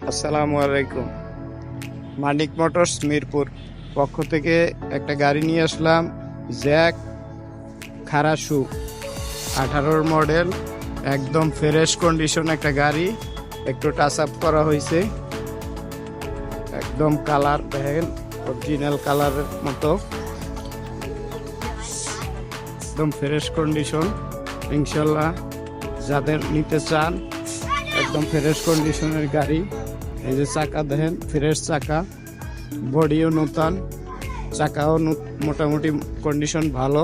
আসসালামু আলাইকুম। মানিক মোটরস মিরপুর পক্ষ থেকে একটা গাড়ি নিয়ে আসলাম, জ্যাক খারাসু 18 মডেল, একদম ফ্রেশ কন্ডিশন একটা গাড়ি। একটু টাচ আপ করা হয়েছে, একদম কালার দেখেন অরিজিনাল কালারের মতো, একদম ফ্রেশ কন্ডিশন। ইনশাল্লাহ যাদের নিতে চান, একদম ফ্রেশ কন্ডিশনের গাড়ি। এই যে চাকা দেখেন, ফ্রেশ চাকা, বডিও নতুন, চাকাও মোটামুটি কন্ডিশন ভালো।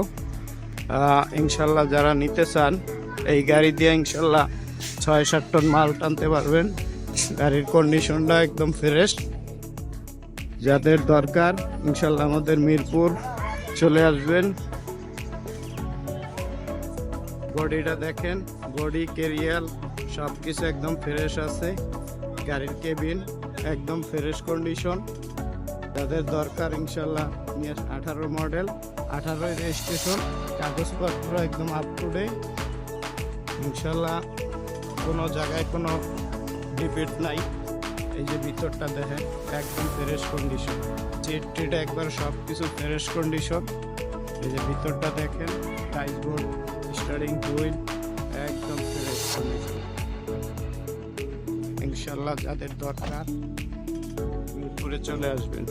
ইনশাল্লাহ যারা নিতে চান এই গাড়ি দিয়ে ইনশাল্লাহ 6-7 টন মাল টানতে পারবেন। গাড়ির কন্ডিশনটা একদম ফ্রেশ। যাদের দরকার ইনশাল্লাহ আমাদের মিরপুর চলে আসবেন। বডিটা দেখেন, বডি ক্যারিয়াল সব কিছু একদম ফ্রেশ আছে। গাড়ির কেবিন একদম ফ্রেশ কন্ডিশন। যাদের দরকার ইনশাল্লাহ 18 মডেল, 18 রেজিস্ট্রেশন, কাগজপত্র একদম আপ টু ডেট। ইনশাল্লাহ কোনো জায়গায় কোনো ডিফেক্ট নাই। এই যে ভিতরটা দেখেন, একদম ফ্রেশ কন্ডিশন। সিট টিট একবার সব কিছু ফ্রেশ কন্ডিশন। এই যে ভিতরটা দেখেন, ড্যাশবোর্ড, স্টিয়ারিং হুইল একদম ফ্রেশ কন্ডিশন। ইনশাল্লাহ যাদের দরকার মিরপুরে চলে আসবেন।